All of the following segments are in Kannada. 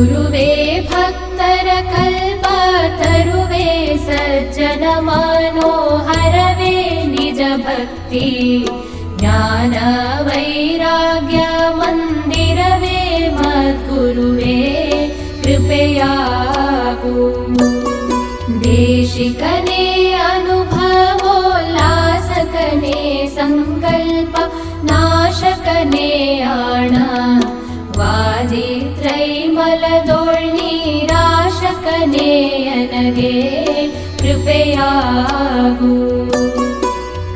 ಗುರುವೇ ಭಕ್ತರ ಕಲ್ಪ ತರುವೆ ಸಜ್ಜನ ಮನೋಹರವೇ ನಿಜ ಭಕ್ತಿ ಜ್ಞಾನ ವೈರಾಗ್ಯ ಮಂದಿರವೇ ಮದ್ಗುರುವೇ ಕೃಪೆಯಾಗು ದೇಶಿಕನೇ ಅನುಭವೋಲ್ಲಾಸಕನೇ ಸಂಕಲ್ಪ ನಾಶಕನೇ ಆಣ ವಾದಿತ್ರೈಮಲದೊಳ್ನೀರಾಶಕನೇ ನನಗೆ ಕೃಪೆಯಾಗು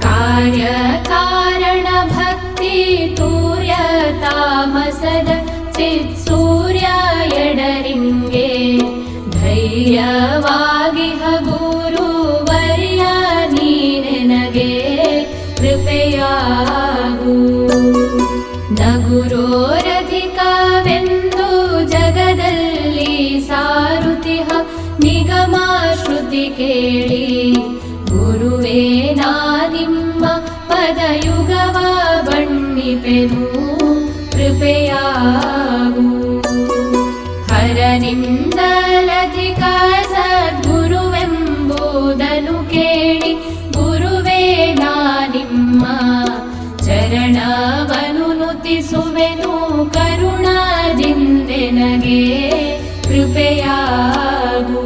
ಕಾರ್ಯ ಕಾರಣ ಭಕ್ತಿ ತೂರ್ಯ ತಾಮಸದ ಚಿತ್ ಸೂರ್ಯ ಎಡರಿಂಗೆ ಧೈರ್ಯವಾಗಿಹ ಗುರುವರ್ಯ ನೀನೆನಗೆ ಕೃಪೆಯಾಗು ನಗುರೋರಧಿಕವೆಂದು ಜಗದಲ್ಲಿ ಸಾರುತಿಹ ನಿಗಮ ಶ್ರುತಿ ಕೇಳಿ ಗುರುವೇ ನಾ ನಿಮ್ಮ ಪದಯುಗವ ಬಣ್ಣಿಪೆನು ಕೃಪೆಯಾಗು ಹರನಿಂದಲಧಿಕ ಸದ್ಗುರುವೆಂಬುದನು ಕೇಳಿ ಗುರುವೇ ನಾ ನಿಮ್ಮ ಚರಣವನು ನುತಿಸುವೆನು ಕರುಣಾದಿಂದೆನಗೆ ಕೃಪೆಯಾಗು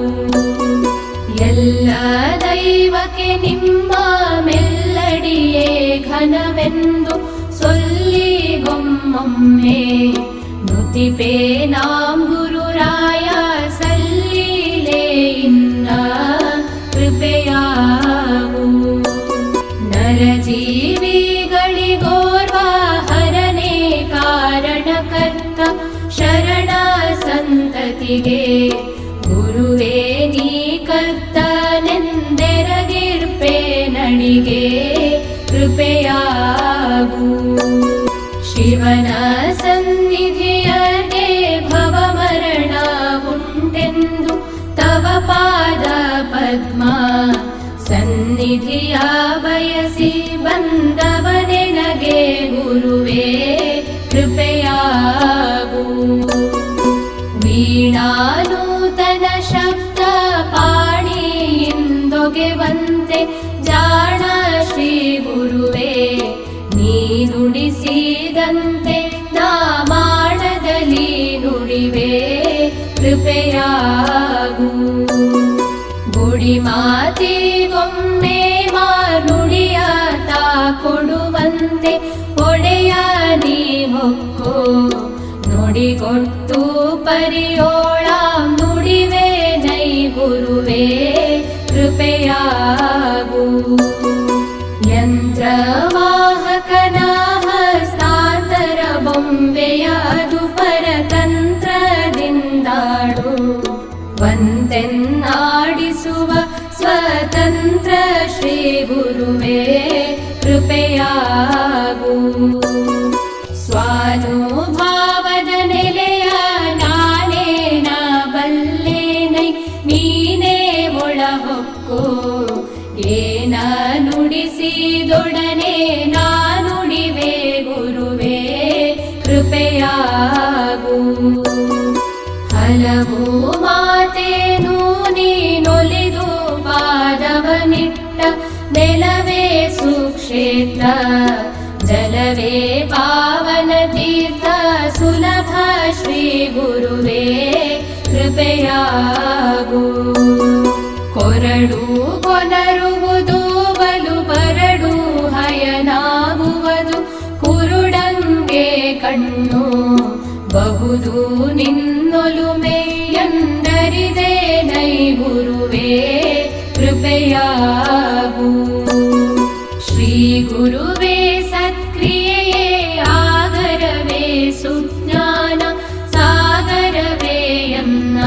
ಎಲ್ಲ ದೈವಕ್ಕೆ ನಿಮ್ಮ ಮೆಲ್ಲಡಿಯೇ ಘನವೆಂದು ಸೊಲ್ಲಿಗೊಮ್ಮೊಮ್ಮೆ ನುತಿಪೇ ನಾಂ ಗುರುರಾಯ ಸಲ್ಲೀಲೆಯಿಂದ ಕೃಪೆಯಾಗು ನರಜೀವಿಗಳಿಗೋರ್ವ ಹರನೇ ಕಾರಣಕರ್ತ ಶರಣ ಸಂತತಿಗೆ ಗುರುವೇ ನೀ ಕರ್ತನೆಂದೆರಗಿರ್ಪೆ ನಡಿಗೆ ಕೃಪೆಯಾಗು ಶಿವನ ಸನ್ನಿಧಿಯಗೆ ಭವಮರಣ ಉಂಟೆಂದು ತವ ಪಾದ ಪದ್ಮ ಸನ್ನಿಧಿಯ ಬಯಸಿ ಬಂದವನೆನಗೆ ಗುರುವೇ ಕೃಪೆಯಾಗು ವೀಣಾನೂತನ ಶಬ್ದ ಪಾಣಿಯಿಂದೊಗೆವಂತೆ ಜಾಣ ಶ್ರೀ ಗುರುವೇ ನೀ ನುಡಿಸಿದಂತೆ ನಾ ಮಾಡದಲ್ಲಿ ನುಡಿವೆ ಕೃಪೆಯಾಗು ಗುಡಿ ಮಾತಿಗೊಮ್ಮೆ ನುಡಿಯ ತಾ ಕೊಡುವಂತೆ ಒಡೆಯ ನೀ ಹೊಕ್ಕೋ ನುಡಿಗೊಟ್ಟು ಪರಿಯೋಳಾಂ ನುಡಿವೆ ನೈ ಗುರುವೇ ಕೃಪೆಯಾಗು ಯಂತ್ರವಾಹಕನ ಹಸ್ತಾಂತರ ಬೊಂಬೆಯ ಅದು ಪರತಂತ್ರದಿಂದಾಡು ವಂತೆನ್ನಾಡಿಸುವ ಸ್ವತಂತ್ರ ಶ್ರೀ ಗುರುವೇ ಕೃಪೆಯಾಗು ಸ್ವಾನುಭಾವದ ನೆಲೆಯ ನಾನೇನ ಬಲ್ಲೆನೈ ನೀನೇ ಒಳಹೊಕ್ಕೋ ಏನ ನುಡಿಸಿದೊಡನೆ ನಾ ನುಡಿವೆ ಗುರುವೇ ಕೃಪೆಯಾಗು ಹಲವು ಮಾತೇನು ನೀನೊಲಿದು ಪಾದವನಿಟ್ಟ ನೆಲವೇ ಸುಕ್ಷೇತ್ರ ಜಲವೇ ಪಾವನ ತೀರ್ಥ ಸುಲಭ ಶ್ರೀ ಗುರುವೇ ಕೃಪೆಯಾಗು ಕೊರಡು ಕೊನರುವುದು ಬಲು ಬರಡು ಹಯನಾಗುವುದು ಕುರುಡಂಗೆ ಕಣ್ಣು ಬಹುದು ನಿನ್ನೊಲುಮೆಯಂದರಿದೆ ನೈ ಗುರುವೇ ಕೃಪೆಯಾಗು ಶ್ರೀ ಗುರುವೇ ಸತ್ಕ್ರಿಯೆಯೇ ಆಗರವೇ ಸುಜ್ಞಾನ ಸಾಗರವೇ ಎನ್ನ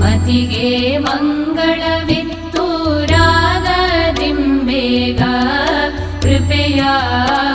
ಮತಿಗೆ ಮಂಗಳವಿತ್ತು ರಾಗದಿಂಬೇಗ ಕೃಪೆಯಾಗು